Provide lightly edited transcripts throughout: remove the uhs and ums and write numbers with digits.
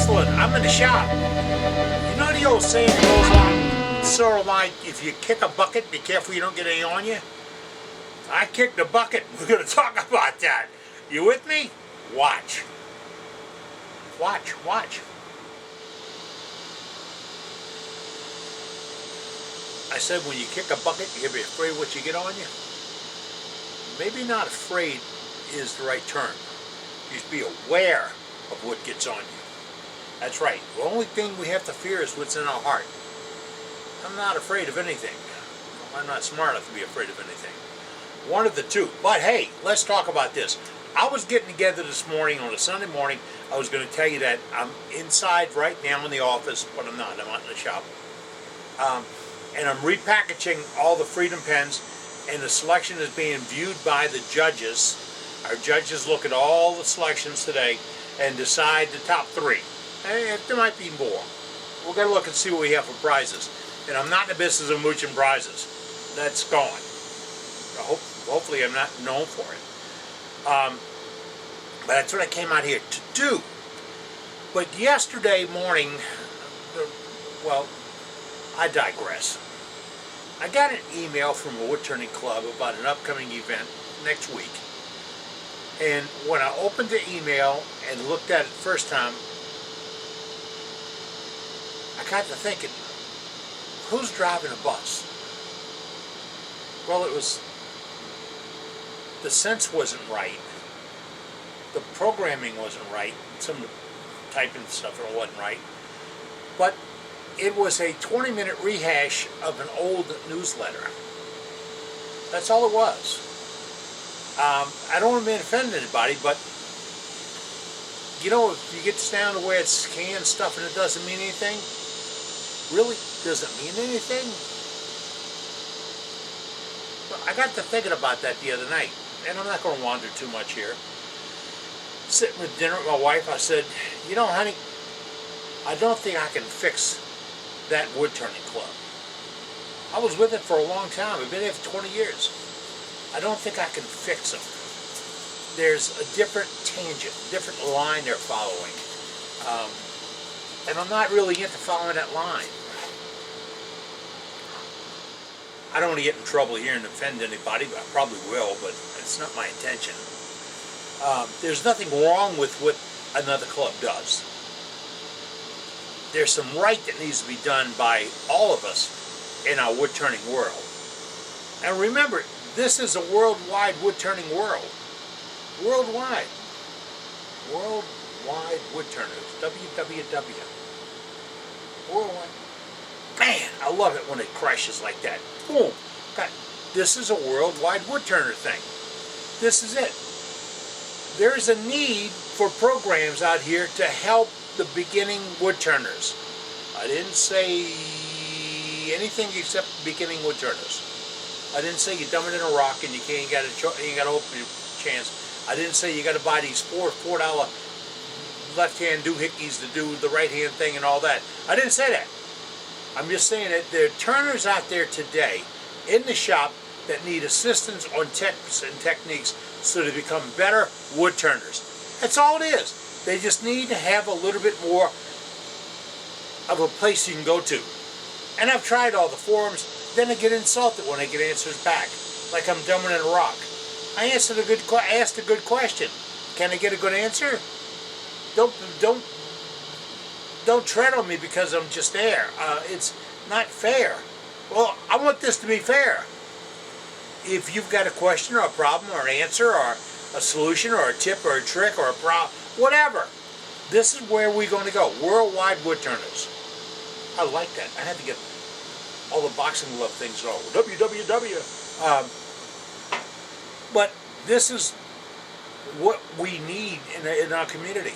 wrestling. I'm in the shop. You know the old saying goes on, sort of like, if you kick a bucket, be careful you don't get any on you. I kicked the bucket. We're going to talk about that. You with me? Watch. Watch, watch. I said when you kick a bucket, you gotta be afraid what you get on you. Maybe not afraid is the right term. You should be aware of what gets on you. That's right. The only thing we have to fear is what's in our heart. I'm not afraid of anything. I'm not smart enough to be afraid of anything. One of the two. But hey, let's talk about this. I was getting together this morning on a Sunday morning. I was going to tell you that I'm inside right now in the office, but I'm not. I'm out in the shop. And I'm repackaging all the Freedom Pens, and the selection is being viewed by the judges. Our judges look at all the selections today and decide the top three. And there might be more. We're going to look and see what we have for prizes. And I'm not in the business of mooching prizes. That's gone. Hopefully I'm not known for it. But that's what I came out here to do. But yesterday morning, well, I digress. I got an email from a woodturning club about an upcoming event next week. And when I opened the email and looked at it first time, I got to thinking, who's driving a bus? Well, the sense wasn't right. The programming wasn't right. Some of the typing stuff wasn't right. But it was a 20-minute rehash of an old newsletter. That's all it was. I don't want to offend anybody, but you know, if you get down to where it's canned stuff and it doesn't mean anything, really doesn't mean anything. Well, I got to thinking about that the other night, and I'm not going to wander too much here. Sitting with dinner with my wife, I said, you know, honey, I don't think I can fix that woodturning club. I was with it for a long time. I've been there for 20 years. I don't think I can fix them. There's a different tangent, different line they're following. And I'm not really into following that line. I don't want to get in trouble here and offend anybody, but I probably will, but it's not my intention. There's nothing wrong with what another club does. There's some right that needs to be done by all of us in our woodturning world. And remember, this is a worldwide woodturning world. Worldwide. Worldwide Woodturners. WWW. Worldwide. Man, I love it when it crashes like that. Boom. God, this is a worldwide woodturner thing. This is it. There is a need for programs out here to help the beginning woodturners. I didn't say anything except beginning woodturners. I didn't say you dump it in a rock and you ain't got to open your chance. I didn't say you got to buy these $4 left-hand doohickeys to do the right-hand thing and all that. I didn't say that. I'm just saying that there are turners out there today in the shop that need assistance on tips and techniques so they become better wood turners. That's all it is. They just need to have a little bit more of a place you can go to. And I've tried all the forums, then I get insulted when I get answers back, like I'm dumbing in a rock. I asked a good question. Can I get a good answer? Don't tread on me because I'm just there. It's not fair. Well, I want this to be fair. If you've got a question or a problem or an answer or a solution or a tip or a trick or a problem, whatever, this is where we're going to go. Worldwide Woodturners. I like that. I had to get all the boxing glove things all WWW. But this is what we need in our community.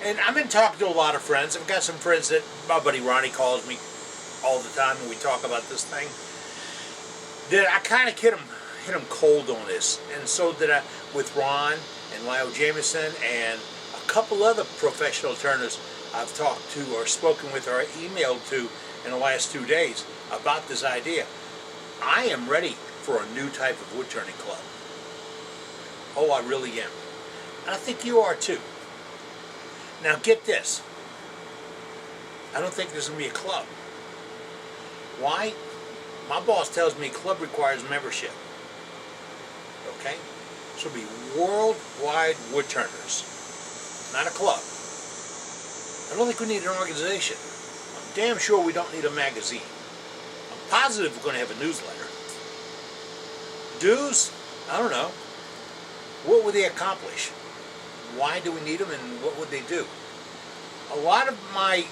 And I've been talking to a lot of friends. I've got some friends that my buddy Ronnie calls me all the time when we talk about this thing. That I kind of hit him cold on this, and so did I with Ron and Lyle Jameson and a couple other professional turners I've talked to or spoken with or emailed to in the last 2 days about this idea. I am ready for a new type of wood turning club. Oh, I really am. And I think you are too. Now get this. I don't think there's going to be a club. Why? My boss tells me club requires membership. Okay? So it'll be Worldwide Woodturners. Not a club. I don't think we need an organization. I'm damn sure we don't need a magazine. I'm positive we're going to have a newsletter. Dues? I don't know. What would they accomplish? Why do we need them, and what would they do? A lot of my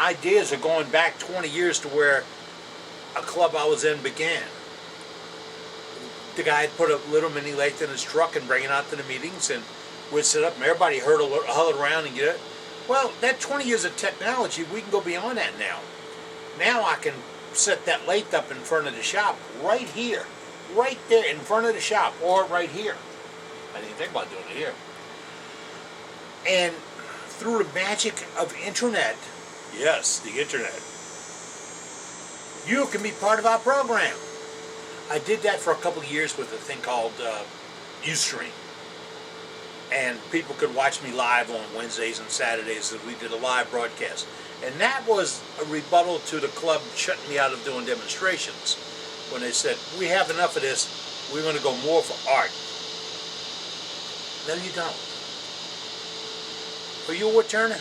ideas are going back 20 years to where a club I was in began. The guy had put a little mini lathe in his truck and bring it out to the meetings, and we'd sit up and everybody huddle around and get it. Well, that 20 years of technology, we can go beyond that now. Now I can set that lathe up in front of the shop right here. Right there in front of the shop, or right here. I didn't think about doing it here. And through the magic of internet, yes, the internet, you can be part of our program. I did that for a couple of years with a thing called Ustream. And people could watch me live on Wednesdays and Saturdays as we did a live broadcast. And that was a rebuttal to the club shutting me out of doing demonstrations. When they said, we have enough of this, we're going to go more for art. No, you don't. Are you a woodturner?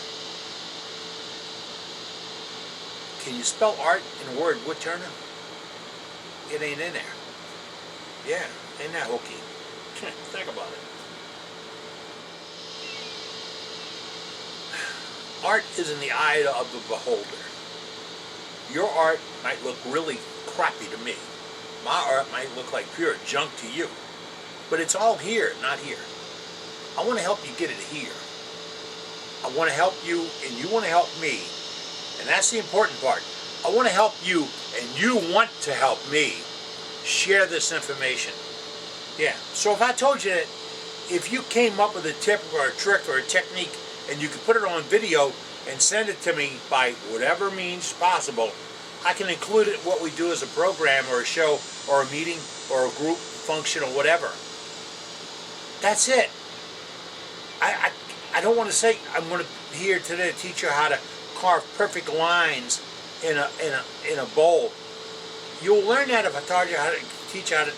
Can you spell art in the word woodturner? It ain't in there. Yeah, ain't that hokey? Think about it. Art is in the eye of the beholder. Your art might look really crappy to me. My art might look like pure junk to you. But it's all here, not here. I want to help you get it here. I want to help you, and you want to help me. And that's the important part. I want to help you, and you want to help me share this information. Yeah, so if I told you that if you came up with a tip or a trick or a technique and you could put it on video and send it to me by whatever means possible, I can include it in what we do as a program or a show or a meeting or a group function or whatever. That's it. I don't want to say I'm going to here today to teach you how to carve perfect lines in a bowl. You'll learn that if I taught you how to teach you how to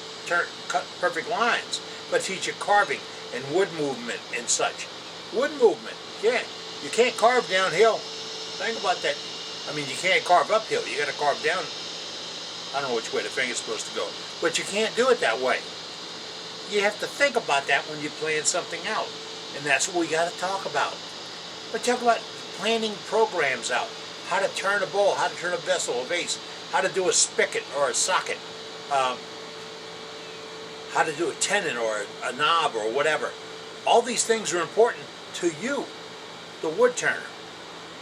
cut perfect lines, but teach you carving and wood movement and such. Wood movement, yeah. You can't carve downhill. Think about that. I mean, you can't carve uphill. You got to carve down. I don't know which way the finger's supposed to go, but you can't do it that way. You have to think about that when you're planning something out, and that's what we got to talk about. But talk about planning programs out. How to turn a bowl, how to turn a vessel, a vase, how to do a spigot or a socket, how to do a tenon or a knob or whatever. All these things are important to you, the woodturner.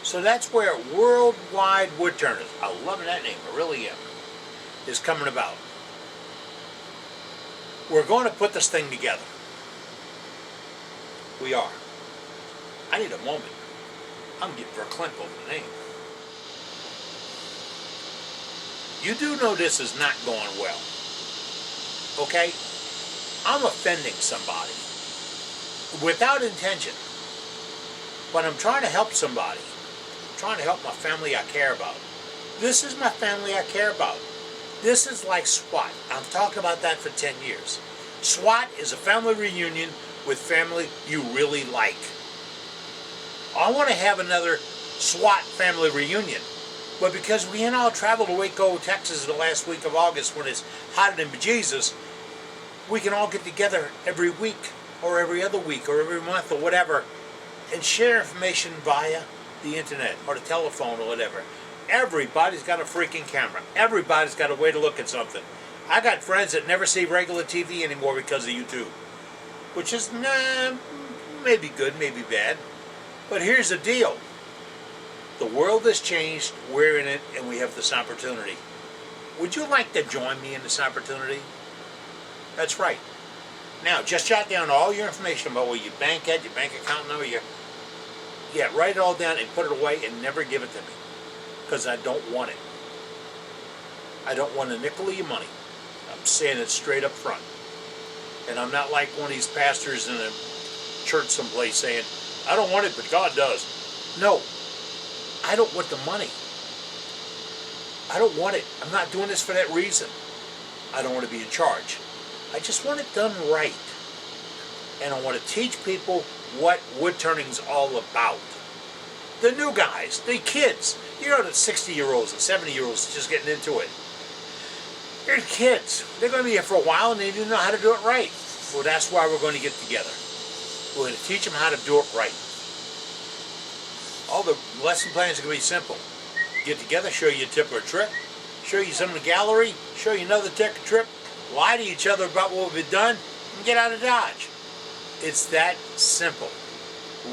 So that's where Worldwide Woodturners, I love that name, I really am, is coming about. We're going to put this thing together. We are. I need a moment. I'm getting verklempt over the name. You do know this is not going well. Okay? I'm offending somebody without intention. But I'm trying to help somebody. I'm trying to help my family I care about. This is my family I care about. This is like SWAT. I've talked about that for 10 years. SWAT is a family reunion with family you really like. I want to have another SWAT family reunion. But because we ain't all traveled to Waco, Texas the last week of August when it's hotter than bejesus, we can all get together every week or every other week or every month or whatever and share information via the internet or the telephone or whatever. Everybody's got a freaking camera. Everybody's got a way to look at something. I got friends that never see regular TV anymore because of YouTube, which is maybe good, maybe bad. But here's the deal. The world has changed, we're in it, and we have this opportunity. Would you like to join me in this opportunity? That's right. Now, just jot down all your information about where you bank at, your bank account number, write it all down and put it away and never give it to me. Because I don't want it. I don't want a nickel of your money. I'm saying it straight up front. And I'm not like one of these pastors in a church someplace saying, I don't want it, but God does. No. I don't want the money. I don't want it. I'm not doing this for that reason. I don't want to be in charge. I just want it done right. And I want to teach people what wood turning is all about. The new guys, the kids, you know, the 60-year-olds and 70-year-olds just getting into it. They're kids. They're going to be here for a while and they didn't know how to do it right. Well, that's why we're going to get together. We're going to teach them how to do it right. All the lesson plans are going to be simple. Get together, show you a tip or a trick, show you some of the gallery, show you another tip or trip, lie to each other about what we've done, and get out of Dodge. It's that simple.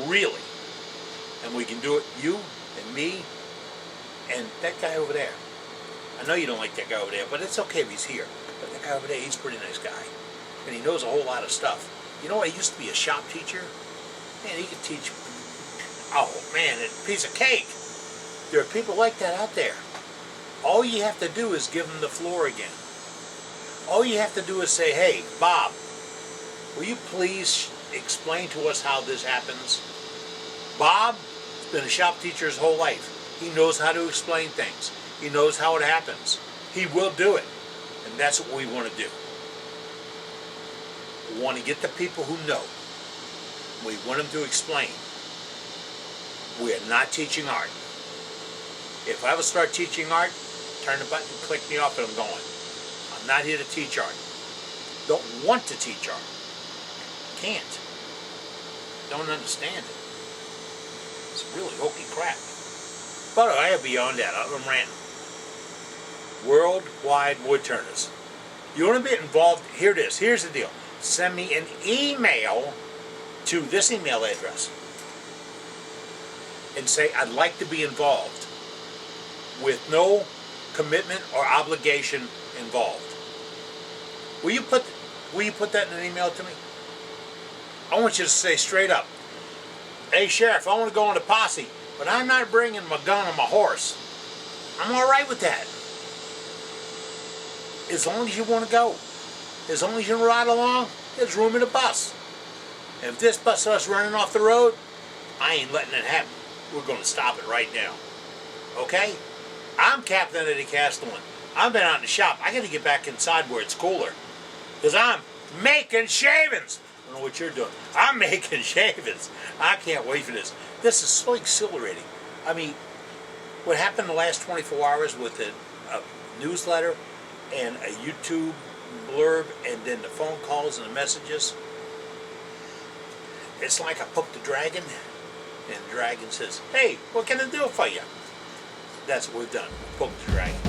Really. And we can do it, you and me and that guy over there. I know you don't like that guy over there, but it's okay if he's here. But that guy over there, he's a pretty nice guy. And he knows a whole lot of stuff. You know, I used to be a shop teacher. Man, he could teach, oh man, a piece of cake. There are people like that out there. All you have to do is give them the floor again. All you have to do is say, hey, Bob, will you please explain to us how this happens? Bob has been a shop teacher his whole life. He knows how to explain things. He knows how it happens. He will do it. And that's what we want to do. We want to get the people who know. We want them to explain. We are not teaching art. If I ever start teaching art, turn the button, click me off, and I'm going. I'm not here to teach art. Don't want to teach art. Can't. Don't understand it. It's really hokey crap. But I am beyond that. I'm ranting. Worldwide Woodturners. You want to be involved? Here it is. Here's the deal. Send me an email to this email address and say, I'd like to be involved, with no commitment or obligation involved. Will you put that in an email to me? I want you to say straight up, hey Sheriff, I want to go on the posse, but I'm not bringing my gun or my horse. I'm all right with that. As long as you want to go. As long as you ride along, there's room in the bus. And if this bus starts running off the road, I ain't letting it happen. We're going to stop it right now. Okay? I'm Captain Eddie Castellan. I've been out in the shop. I got to get back inside where it's cooler. Because I'm making shavings. I don't know what you're doing. I'm making shavings. I can't wait for this. This is so exhilarating. I mean, what happened the last 24 hours with a newsletter and a YouTube blurb and then the phone calls and the messages, it's like I poked the dragon and the dragon says, hey, what can I do for you? That's what we've done. We poked the dragon.